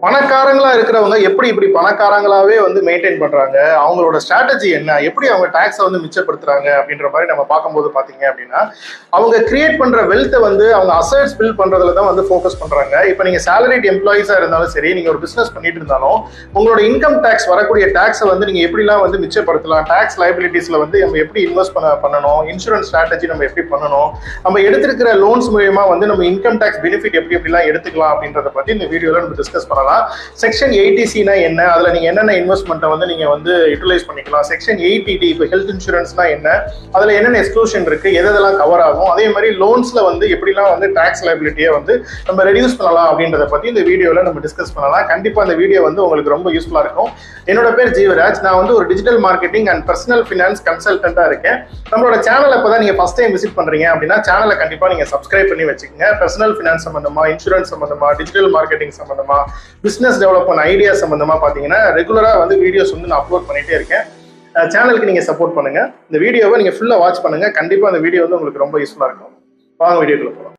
பணக்காரங்களா இருக்கிறவங்க எப்படி இப்படி பணக்காரங்களாவே வந்து மெயின்டைன் பண்றாங்க, அவங்களோட ஸ்ட்ராட்டஜி என்ன, எப்படி அவங்க டாக்ஸை வந்து மிச்சப்படுத்துறாங்க அப்படின்ற மாதிரி நம்ம பார்க்கும்போது பாத்தீங்க அப்படின்னா, அவங்க கிரியேட் பண்ற வெல்த்தை வந்து அவங்க அசட்ஸ் பில்ட் பண்றதுல தான் வந்து ஃபோக்கஸ் பண்றாங்க. இப்போ நீங்க சேலரிட் எம்ப்ளாயிஸா இருந்தாலும் சரி, நீங்க ஒரு பிசினஸ் பண்ணிட்டு இருந்தாலும் உங்களோட இன்கம் டாக்ஸ் வரக்கூடிய டாக்ஸை வந்து நீங்க எப்படிலாம் வந்து மிச்சப்படுத்தலாம், டாக்ஸ் லைபிலிட்டிஸ்ல வந்து நம்ம எப்படி இன்வெஸ்ட் பண்ணணும், இன்சூரன்ஸ் ஸ்ட்ராட்டஜி நம்ம எப்படி பண்ணணும், நம்ம எடுத்திருக்கிற லோன்ஸ் மூலமா வந்து நம்ம இன்கம் டாக்ஸ் பெனிஃபிட் எப்படி எப்படிலாம் எடுத்துக்கலாம் அப்படின்றத பத்தி இந்த வீடியோல நம்ம டிஸ்கஸ் பண்ணலாம். செக்ஷன் 80C என்ன, அதுல நீங்க என்னென்ன இன்வெஸ்ட்மெண்ட்டை வந்து நீங்க வந்து யூட்டிலைஸ் பண்ணிக்கலாம், செக்ஷன் 80D இப்போ ஹெல்த் இன்சூரன்ஸ்னா என்ன, அதுல என்னென்ன எக்ஸ்க்ளூஷன் இருக்கு, எதெல்லாம் கவர் ஆகும், அதே மாதிரி லோன்ஸ்ல வந்து எப்படிலாம் வந்து டாக்ஸ் லைபிலிட்டியை வந்து நம்ம ரெடியூஸ் பண்ணலாம் அப்படின்றத பத்தி இந்த வீடியோல நம்ம டிஸ்கஸ் பண்ணலாம். கண்டிப்பா இந்த வீடியோ வந்து உங்களுக்கு ரொம்ப யூஸ்ஃபுல்லா இருக்கும். என்னோட பேர் ஜீவராஜ். நான் வந்து ஒரு digital marketing and personal finance கன்சல்டன்டா இருக்கேன். நம்மளோட சேனல் இப்பதான் நீங்க ஃபர்ஸ்ட் டைம் விசிட் பண்றீங்க அப்படின்னா சேனலை கண்டிப்பா நீங்க சப்ஸ்கிரைப் பண்ணி வச்சுக்கோங்க. பர்சனல் ஃபினான்ஸ் சம்பந்தமா, இன்சூரன்ஸ் சம்பந்தமா, டிஜிட்டல் மார்க்கெட்டிங் சம்பந்தமா, பிசினஸ் டெவலப்மெண்ட் ஐடியா சம்பந்தமா பாத்தீங்கன்னா ரெகுலரா வந்து வீடியோஸ் வந்து நான் அப்லோட் பண்ணிட்டே இருக்கேன். சேனலுக்கு நீங்க சப்போர்ட் பண்ணுங்க. இந்த வீடியோவை நீங்க ஃபுல்லா வாட்ச் பண்ணுங்க. கண்டிப்பா இந்த வீடியோ வந்து உங்களுக்கு ரொம்ப யூஸ்ஃபுல்லா இருக்கும். வாங்க வீடியோக்குள்ள போலாம்.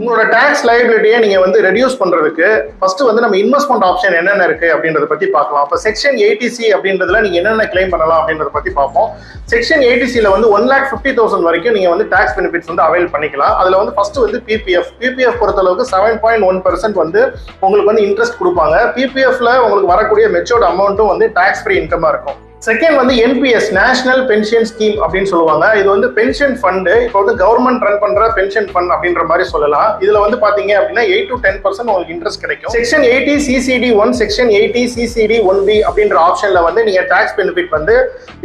உங்களோட டாக்ஸ் லைபிலிட்டியை நீங்க வந்து ரெடியூஸ் பண்றதுக்கு ஃபர்ஸ்ட் வந்து நம்ம இன்வெஸ்ட்மெண்ட் ஆப்ஷன் என்னென்ன இருக்கு அப்படின்றத பத்தி பார்க்கலாம். அப்ப செக்ஷன் 80C அப்படின்றதுல நீங்க என்னென்ன கிளைம் பண்ணலாம் அப்படின்றத பத்தி பார்ப்போம். செக்ஷன் 80Cல வந்து 1,50,000 வரைக்கும் நீங்க வந்து டாக்ஸ் பெனிஃபிட்ஸ் வந்து அவைல் பண்ணிக்கலாம். அதுல வந்து ஃபர்ஸ்ட் வந்து பிபிஎஃப் பொறுத்தளவுக்கு 7.1% வந்து உங்களுக்கு வந்து இன்ட்ரெஸ்ட் கொடுப்பாங்க. பிபிஎஃப்ல உங்களுக்கு வரக்கூடிய மெச்சூர்ட் அமௌண்ட்டும் வந்து டாக்ஸ் ஃப்ரீ இன்கமா இருக்கும். செகண்ட் வந்து என்பிஎஸ், நேஷனல் பென்ஷன் ஸ்கீம் அப்படின்னு சொல்லுவாங்க. இது வந்து பென்ஷன் ஃபண்ட். இப்போ வந்து கவர்மெண்ட் ரன் பண்ற பென்ஷன் ஃபண்ட் அப்படின்ற மாதிரி சொல்லலாம். இதுல வந்து பாத்தீங்க அப்படின்னா 8 to 10% உங்களுக்கு இன்ட்ரெஸ்ட் கிடைக்கும். செக்ஷன் 80 CCD1, செக்ஷன் 80 CCD1B அப்படின்ற ஆப்ஷன்ல வந்து நீங்க டாக்ஸ் பெனிஃபிட் வந்து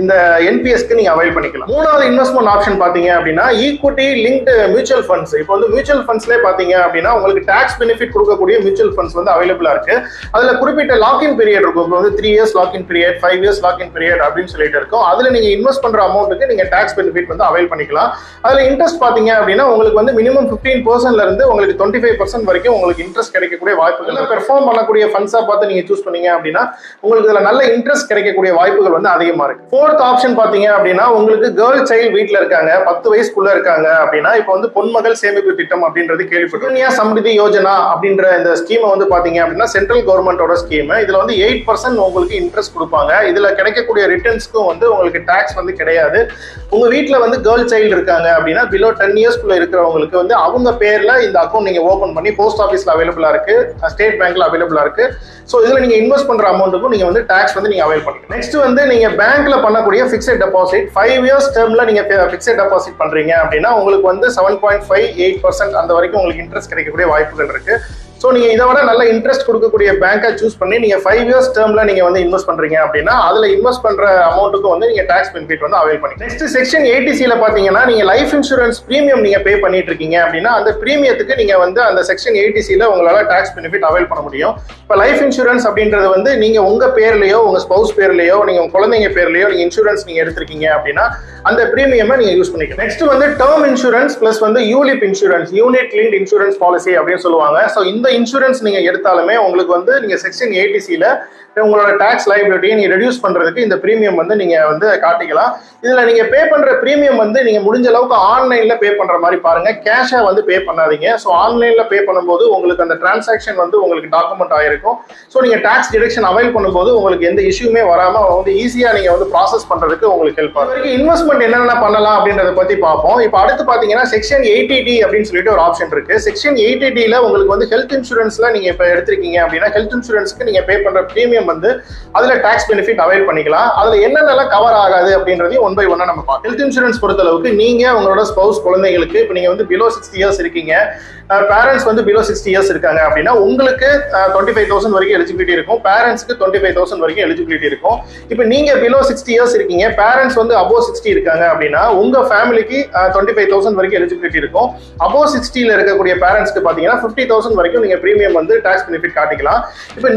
இந்த என்பிஎஸ்க்கு நீங்க அவைல் பண்ணிக்கலாம். மூணாவது இன்வெஸ்ட்மெண்ட் ஆப்ஷன் பாத்தீங்க அப்படின்னா ஈக்விட்டி லிங்க்டு மியூச்சுவல் ஃபண்ட்ஸ். இப்போ வந்து மியூச்சுவல் ஃபண்ட்ஸ்லேயே பாத்தீங்க அப்படின்னா உங்களுக்கு டாக்ஸ் பெனிஃபிட் கொடுக்கக்கூடிய மியூச்சுவல் ஃபண்ட்ஸ் வந்து அவைலபிளா இருக்கு. அதுல குறிப்பிட்ட லாக்இன் பீரியட் இருக்கும். இப்போ வந்து 3 years login period, 5 years login period அப்படின்னு சொல்லிட்டு இருக்கும். அதுல நீங்க இன்வெஸ்ட் பண்ற அமௌண்ட்டுக்கு நீங்க டாக்ஸ் பெனிஃபிட் வந்து அவைல் பண்ணிக்கலாம். அதுல இன்ட்ரெஸ்ட் பாத்தீங்க அப்படின்னா உங்களுக்கு வந்து மினிமம் 15%ல இருந்து உங்களுக்கு 25% வரைக்கும் உங்களுக்கு இன்ட்ரெஸ்ட் கிடைக்கக்கூடிய வாய்ப்புகள், பெர்ஃபார்ம் பண்ணக்கூடிய ஃபண்ட்ஸா பார்த்து நீங்க சூஸ் பண்ணீங்க அப்படின்னா உங்களுக்கு இதுல நல்ல இன்ட்ரெஸ்ட் கிடைக்கக்கூடிய வாய்ப்புகள் வந்து அதிகமா இருக்கு. ஃபோர்த் ஆப்ஷன் பாத்தீங்க அப்படின்னா உங்களுக்கு கேர்ள் சைல்டு வீட்ல இருக்காங்க, 10 வயசுக்குள்ள இருக்காங்க அப்படின்னா இப்போ வந்து பொன்மகள் சேமிப்பு திட்டம் அப்படின்றது கேள்விப்பட்டிருக்கீங்க. சம்ரிதி யோஜனா அப்படின்ற இந்த ஸ்கீமை வந்து பாத்தீங்க அப்படின்னா சென்ட்ரல் கவர்மெண்டோட ஸ்கீம். இதுல வந்து 8% உங்களுக்கு இன்ட்ரெஸ்ட் கொடுப்பாங்க. இதுல கிடைக்கக்கூடிய ரிட்டர்ன்ஸ்க்கும் வந்து உங்களுக்கு டாக்ஸ் வந்து கிடையாது. உங்க வீட்டுல வந்து கேர்ள் சைல்டு இருக்காங்க அப்படின்னா பிலோ 10 இயர்ஸ்க்குள்ள இருக்கிறவங்களுக்கு வந்து அவங்க பேர்ல இந்த அக்கௌண்ட் நீங்க ஓபன் பண்ணி போஸ்ட் ஆஃபீஸ்ல அவைலபிளா இருக்கு, ஸ்டேட் பேங்க்ல அவைலபிளா இருக்கு. ஸோ இதுல நீங்க இன்வெஸ்ட் பண்ற அமௌண்ட்டுக்கும் நீங்க வந்து டாக்ஸ் வந்து நீங்க அவைல் பண்ணிக்கலாம். நெக்ஸ்ட் வந்து நீங்க பேங்க்ல பண்ணக்கூடிய பிக்ஸட் டெபாசிட், 5 years டேர்ம்ல நீங்க பிக்ஸட் டெபாசிட் பண்றீங்க அப்படின்னா உங்களுக்கு வந்து 7.58% அந்த வரைக்கும் உங்களுக்கு இன்ட்ரெஸ்ட் கிடைக்கக்கூடிய வாய்ப்புகள் இருக்கு. ஸோ நீங்க இதை விட நல்ல இன்ட்ரெஸ்ட் கொடுக்கக்கூடிய பேங்கை சூஸ் பண்ணி நீங்க 5 years டேர்ம்ல நீங்க வந்து இன்வெஸ்ட் பண்றீங்க அப்படின்னா அதுல இன்வெஸ்ட் பண்ற அமௌண்ட்டுக்கு வந்து நீங்க டாக்ஸ் பெனிஃபிட் வந்து அவைல் பண்ணிக்கலாம். நெக்ஸ்ட் செக்ஷன் 80Cல பாத்தீங்கன்னா நீங்க லைஃப் இன்சூரன்ஸ் பிரீமியம் நீங்க பே பண்ணிட்டு இருக்கீங்க அப்படின்னா அந்த பிரீமியத்துக்கு நீங்க வந்து அந்த செக்ஷன் 80Cல உங்களால டாக்ஸ் பெனிஃபிட் அவைல் பண்ண முடியும். இப்போ லைஃப் இன்சூரன்ஸ் அப்படின்றது வந்து நீங்க உங்க பேர்லயோ உங்க ஸ்பௌஸ் பேர்லயோ நீங்க உங்க குழந்தைங்க பேர்லயோ நீங்க இன்சூரன்ஸ் நீங்க எடுத்திருக்கீங்க அப்படின்னா அந்த பிரீமியம் நீங்க யூஸ் பண்ணிக்கலாம். நெக்ஸ்ட் வந்து டேர்ம் இன்சூரன்ஸ் பிளஸ் வந்து ULIP insurance, unit linked insurance policy அப்படின்னு சொல்லுவாங்க. ஸோ இந்த இன்சூரன்ஸ் நீங்க எடுத்தாலுமே உங்களுக்கு வந்து நீங்க செக்ஷன் 80Cல உங்களோட டாக்ஸ் லைபிலிட்டியை நீங்க ரெடியூஸ் பண்றதுக்கு இந்த பிரீமியம் வந்து நீங்க வந்து காட்டிக்கலாம். இதுல நீங்க பே பண்ற பிரீமியம் வந்து நீங்க முடிஞ்ச அளவுக்கு ஆன்லைன்ல பே பண்ற மாதிரி பாருங்க, கேஷா வந்து பே பண்ணாதீங்க. ஸோ ஆன்லைன்ல பே பண்ணும்போது உங்களுக்கு அந்த டிரான்சாக்ஷன் வந்து உங்களுக்கு டாக்குமெண்ட் ஆயிருக்கும். ஸோ நீங்க டாக்ஸ் டிடக்ஷன் அவைல் பண்ணும்போது உங்களுக்கு எந்த இஷ்யூமே வராம வந்து ஈஸியா நீங்க வந்து ப்ராசஸ் பண்றதுக்கு உங்களுக்கு ஹெல்ப் ஆகும். இன்வெஸ்ட்மெண்ட் என்னென்ன பண்ணலாம் அப்படின்றத பத்தி பார்ப்போம். இப்போ அடுத்து பாத்தீங்கன்னா செக்ஷன் 80D அப்படின்னு சொல்லிட்டு ஒரு ஆப்ஷன் இருக்கு. செக்ஷன் 80Dல உங்களுக்கு வந்து ஹெல்த் இன்சூரன்ஸ்ல நீங்க இப்ப எடுத்திருக்கீங்க அப்படின்னா ஹெல்த் இன்சூரன்ஸ்க்கு நீங்க பே பண்ற பிரீமியம் வந்து அதுல டாக்ஸ் பெனிஃபிட் அவைல் பண்ணிக்கலாம். அதுல என்னென்னலாம் கவர் ஆகாது அப்படின்றதையும் 1 by 1 நம்ம பார்க்கலாம். ஹெல்த் இன்சூரன்ஸ் பொறுத்த அளவுக்கு நீங்க உங்களோட ஸ்பௌஸ் குழந்தைகளுக்கு இப்போ நீங்க வந்து பிலோ 60 years இருக்கீங்க, பேரண்ட்ஸ் வந்து பிலோ 60 years இருக்காங்க அப்படின்னா உங்களுக்கு 25,000 வரைக்கும் எலிஜிபிலிட்டி இருக்கும், பேரண்ட்ஸ்க்கு 25,000 வரைக்கும் எலிஜிபிலிட்டி இருக்கும். இப்போ நீங்க பிலோ 60 years இருக்கீங்க, பேரண்ட்ஸ் வந்து அபோவ் 60 இருக்காங்க அப்படின்னா உங்க ஃபேமிலிக்கு 25,000 வரைக்கும் எலிஜிபிலிட்டி இருக்கும். அபோவ் 60ல இருக்கக்கூடிய பேரண்ட்ஸ்க்கு பாத்தீங்கன்னா 50,000 வரைக்கும் நீங்க பிரீமியம் வந்து டாக்ஸ் பெனிஃபிட் காட்டிக்கலாம். இப்போ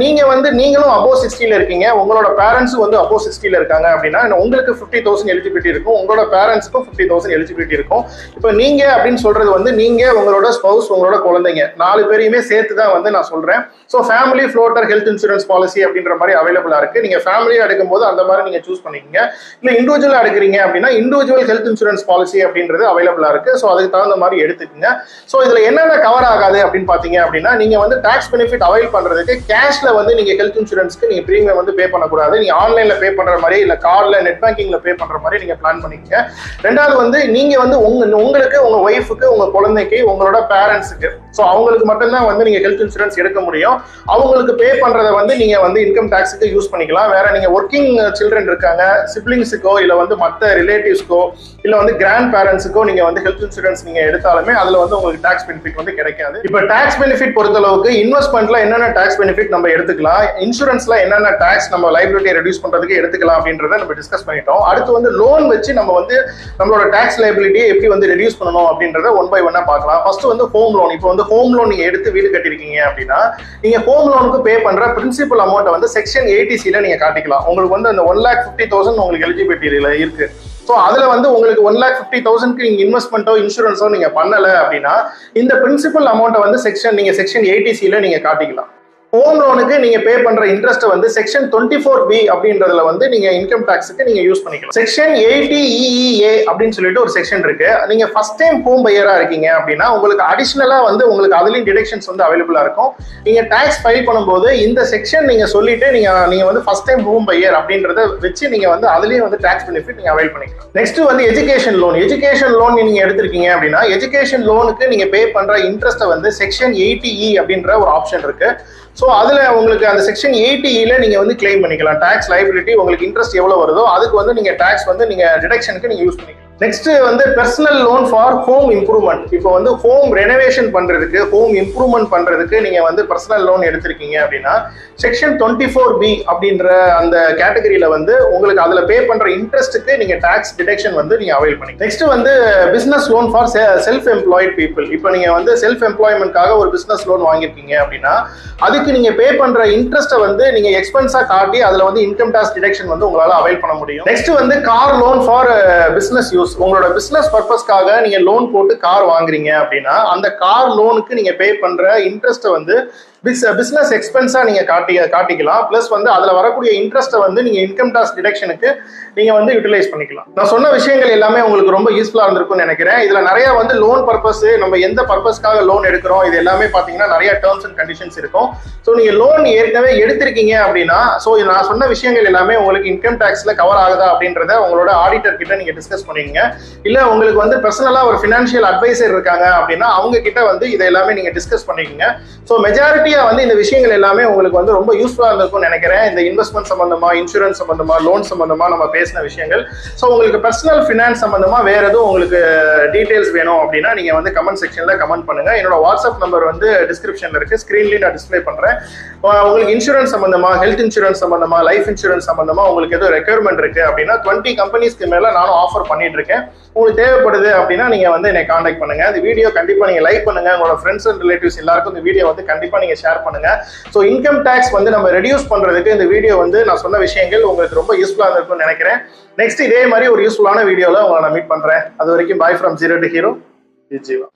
நீங்களும் above 60ல இருக்கீங்க, உங்களோட பேரண்ட்ஸும் வந்து above 60ல இருக்காங்க அப்படின்னா உங்களுக்கு 50,000 எலிஜிபிலிட்டி இருக்கும், உங்களோட பேரண்ட்ஸ்க்கும் 50,000 எலிஜிபிலிட்டி இருக்கும். இப்போ நீங்க அப்படின்னு சொல்றது வந்து நீங்க, உங்களோட ஸ்பௌஸ், உங்களோட குழந்தைங்க 4 பேரையுமே சேர்த்து தான் வந்து நான் சொல்றேன். So family floater health insurance policy அப்படின்ற மாதிரி அவைலபிளா இருக்கு. நீங்க ஃபேமிலியா எடுக்கும் போது அந்த மாதிரி நீங்க சூஸ் பண்ணிக்கங்க. இல்ல இண்டிவிஜுவலா எடுக்கிறீங்க அப்படின்னா இண்டிவிஜுவல் ஹெல்த் இன்சூரன்ஸ் பாலிசி அப்படின்றது அவைலபிளா இருக்கு. ஸோ அதுக்கு தகுந்த மாதிரி எடுத்துக்கங்க. ஸோ இதுல என்னென்ன கவர் ஆகாது அப்படின்னு பாத்தீங்க அப்படின்னா, நீங்க வந்து டாக்ஸ் பெனிஃபிட் அவைல் பண்றதுக்கு கேஷ்ல வந்து நீங்க ஹெல்த் இன்சூரன்ஸ்க்கு நீங்க பிரீமியம் வந்து பே பண்ணக்கூடாது. நீங்க ஆன்லைன்ல பே பண்ற மாதிரி இல்ல கார்ட்ல நெட் பேங்கிங்ல பே பண்ற மாதிரி நீங்க பிளான் பண்ணிக்கங்க. ரெண்டாவது வந்து நீங்க வந்து உங்களுக்கு, உங்க ஒய்ஃபுக்கு, உங்க குழந்தைக்கு, உங்களோட பேரண்ட்ஸுக்கு, ஸோ அவங்களுக்கு மட்டும்தான் வந்து நீங்க ஹெல்த் இன்சூரன்ஸ் எடுக்க முடியும். அவங்களுக்கு பே பண்றதை வந்து நீங்க வந்து இன்கம் டாக்ஸுக்கு யூஸ் பண்ணிக்கலாம். வேற நீங்க ஒர்க்கிங் சில்ட்ரன் இருக்காங்க, சிப்ளிங்ஸுக்கோ இல்ல வந்து மற்ற ரிலேட்டிவ்ஸ்க்கோ இல்ல வந்து கிராண்ட் பேரண்ட்ஸுக்கோ நீங்க வந்து ஹெல்த் இன்சூரன்ஸ் நீங்க எடுத்தாலுமே அதுல வந்து உங்களுக்கு டாக்ஸ் பெனிஃபிட் வந்து கிடைக்காது. இப்போ டாக்ஸ் பெனிஃபிட் பொறுத்தளவுக்கு இன்வெஸ்ட்மெண்ட்ல என்னென்ன டாக்ஸ் பெனிஃபிட் நம்ம எடுத்துக்கலாம், இன்சூரன்ஸ்ல என்னென்ன டாக்ஸ் நம்ம லைபிலிட்டியை ரெடியூஸ் பண்றதுக்கு எடுத்துக்கலாம் அப்படின்றத நம்ம டிஸ்கஸ் பண்ணிட்டோம். அடுத்து வந்து லோன் வச்சு நம்ம வந்து நம்மளோட டாக்ஸ் லைபிலிட்டியை எப்படி வந்து ரெடியூஸ் பண்ணணும் அப்படின்றத ஒன் பை ஒன்னா பார்க்கலாம். ஃபர்ஸ்ட் வந்து ஹோம் லோன். இப்போ வந்து ஹோம் லோன் நீங்க எடுத்து வீடு கட்டிருக்கீங்க அப்படின்னா நீங்க ஹோம் லோனுக்கு பே பண்ற பிரின்சிபல் அமௌண்ட் வந்து செக்ஷன் 80C நீங்க காட்டிக்கலாம். உங்களுக்கு வந்து அந்த 1,50,000 உங்களுக்கு எலிஜிபிலிட்டியில இருக்கு. ஸோ அதுல வந்து உங்களுக்கு 1,50,000க்கு நீங்க இன்வெஸ்ட்மெண்ட்டோ இன்சூரன்ஸோ நீங்க பண்ணல அப்படின்னா இந்த பிரின்சிபல் அமௌண்ட்டை வந்து செக்ஷன் 80C நீங்க காட்டிக்கலாம். ஹோம் லோனுக்கு நீங்க பே பண்ற இன்ட்ரெஸ்ட் வந்து செக்ஷன் 24B அப்படின்றதுல வந்து நீங்க இன்கம் டாக்ஸுக்கு நீங்க யூஸ் பண்ணிக்கலாம். செக்ஷன் 80EEA அப்படின்னு சொல்லிட்டு ஒரு செக்ஷன் இருக்கு. நீங்க ஃபர்ஸ்ட் டைம் ஹோம் பையரா இருக்கீங்க அப்படின்னா உங்களுக்கு அடிஷனலா வந்து உங்களுக்கு அதுலயும் டிடக்ஷன்ஸ் வந்து அவைலபிளா இருக்கும். நீங்க டாக்ஸ் ஃபைல் பண்ணும்போது இந்த செக்ஷன் நீங்க சொல்லிட்டு நீங்க வந்து ஃபர்ஸ்ட் டைம் ஹோம் பையர் அப்படின்றத வச்சு நீங்க வந்து அதுலயும் வந்து டாக்ஸ் பெனிஃபிட் நீங்க அவைல் பண்ணிக்கலாம். நெக்ஸ்ட் வந்து எஜுகேஷன் லோன். எஜுகேஷன் லோன் நீங்க எடுத்திருக்கீங்க அப்படின்னா எஜுகேஷன் லோனுக்கு நீங்க பே பண்ற இன்ட்ரெஸ்ட் வந்து செக்ஷன் 80E அப்படின்ற ஒரு ஆப்ஷன் இருக்கு. ஸோ அதுல உங்களுக்கு அந்த செக்ஷன் 80E நீங்க வந்து கிளைம் பண்ணிக்கலாம். டாக்ஸ் லைபிலிட்டி உங்களுக்கு இன்ட்ரெஸ்ட் எவ்வளவு வருதோ அதுக்கு வந்து நீங்க டாக்ஸ் வந்து நீங்க டிடக்ஷனுக்கு நீங்க யூஸ் பண்ணிக்கலாம். நெக்ஸ்ட் வந்து personal loan for home improvement. இப்போ வந்து ஹோம் ரெனோவேஷன் பண்றதுக்கு, ஹோம் இம்ப்ரூவ்மெண்ட் பண்றதுக்கு நீங்க வந்து பர்சனல் லோன் எடுத்திருக்கீங்க அப்படின்னா செக்ஷன் 24B அப்படின்ற அந்த கேட்டகரியில வந்து உங்களுக்கு அதுல பே பண்ற இன்ட்ரெஸ்ட்டுக்கு நீங்க டாக்ஸ் டிடக்ஷன் வந்து நீங்க அவைல் பண்ணிக்கலாம். நெக்ஸ்ட் வந்து business loan for self employed people. இப்போ நீங்க வந்து செல்ஃப் எம்ப்ளாய்மெண்ட்காக ஒரு பிசினஸ் லோன் வாங்கியிருக்கீங்க அப்படின்னா அதுக்கு நீங்க பே பண்ற இன்ட்ரெஸ்ட்டை வந்து நீங்க எக்ஸ்பென்ஸா காட்டி அதுல வந்து இன்கம் டாக்ஸ் டிடக்ஷன் வந்து உங்களால அவைல் பண்ண முடியும். நெக்ஸ்ட் வந்து car loan for business use. உங்களோட பிசினஸ் பர்பஸ்க்காக நீங்க லோன் போட்டு கார் வாங்குறீங்க அப்படின்னா அந்த கார் லோனுக்கு நீங்க பே பண்ற இன்ட்ரெஸ்ட்டை வந்து பிசினஸ் எக்ஸ்பென்ஸா நீங்க காட்டிக்கலாம். பிளஸ் வந்து அதுல வரக்கூடிய இன்ட்ரெஸ்ட்டை வந்து நீங்க இன்கம் டாக்ஸ் டிடக்ஷனுக்கு நீங்க வந்து யூட்டிலைஸ் பண்ணிக்கலாம். நான் சொன்ன விஷயங்கள் எல்லாமே உங்களுக்கு ரொம்ப யூஸ்ஃபுல்லா இருந்திருக்கும்னு நினைக்கிறேன். இதுல நிறைய வந்து லோன் பர்பஸ், நம்ம எந்த பர்பஸ்க்காக லோன் எடுக்கிறோம், இது எல்லாமே பாத்தீங்கன்னா நிறைய டேர்ம்ஸ் அண்ட் கண்டிஷன்ஸ் இருக்கும். ஸோ நீங்க லோன் ஏற்கனவே எடுத்திருக்கீங்க அப்படின்னா ஸோ நான் சொன்ன விஷயங்கள் எல்லாமே உங்களுக்கு இன்கம் டாக்ஸ்ல கவர் ஆகுதா அப்படின்றத உங்களோட ஆடிட்டர் கிட்ட நீங்க டிஸ்கஸ் பண்ணிக்கங்க. இல்ல உங்களுக்கு வந்து பர்சனலா ஒரு ஃபினான்ஷியல் அட்வைசர் இருக்காங்க அப்படின்னா அவங்க கிட்ட வந்து இதை எல்லாமே நீங்க டிஸ்கஸ் பண்ணிக்கங்க. ஸோ மெஜாரிட்டியா வந்து இந்த விஷயங்கள் எல்லாமே உங்களுக்கு வந்து ரொம்ப யூஸ்ஃபுல்லா இருந்திருக்கும்னு நினைக்கிறேன். இந்த இன்வெஸ்ட்மெண்ட் சம்பந்தமா, இன்சூரன்ஸ் சம்பந்தமா, லோன் சம்பந்தமா நம்ம பேசின விஷயங்கள். ஸோ உங்களுக்கு பர்சனல் ஃபினான்ஸ் சம்பந்தமா வேற எதுவும் உங்களுக்கு டீடைல்ஸ் வேணும் அப்படின்னா நீங்க வந்து கமெண்ட் செக்ஷன்ல கமெண்ட் பண்ணுங்க. என்னோட வாட்ஸ்அப் நம்பர் வந்து டிஸ்கிரிப்ஷன்ல இருக்கு, ஸ்கிரீன்லயும் நான் டிஸ்பிளே பண்றேன். உங்களுக்கு இன்சூரன்ஸ் சம்பந்தமா, ஹெல்த் இன்சூரன்ஸ் சம்பந்தமா, லைஃப் இன்சூரன்ஸ் சம்பந்தமா உங்களுக்கு ஏதோ ரெக்யர்மெண்ட் இருக்கு அப்படின்னா 20 கம்பெனிஸ்க்கு மேல நானும் ஆஃபர் பண்ணிட்டு இருக்கேன். உங்களுக்கு தேவைப்படுது அப்படின்னா நீங்க வந்து என்னை காண்டாக்ட் பண்ணுங்க. இந்த வீடியோ கண்டிப்பா நீங்க லைக் பண்ணுங்க. உங்களோட ஃப்ரெண்ட்ஸ் அண்ட் ரிலேட்டிவ்ஸ் எல்லாருக்கும் இந்த வீடியோ வந்து கண்டிப்பா நீங்க ஷேர் பண்ணுங்க. ஸோ இன்கம் டாக்ஸ் வந்து நம்ம ரெடியூஸ் பண்றதுக்கு இந்த வீடியோ வந்து நான் சொன்ன விஷயங்கள் உங்களுக்கு ரொம்ப யூஸ்ஃபுல்லா இருக்கும்னு நினைக்கிறேன். நெக்ஸ்ட் இதே மாதிரி ஒரு யூஸ்ஃபுல்லான வீடியோல உங்களை நான் மீட் பண்றேன். அது வரைக்கும் bye from 0 to hero. Jeeva.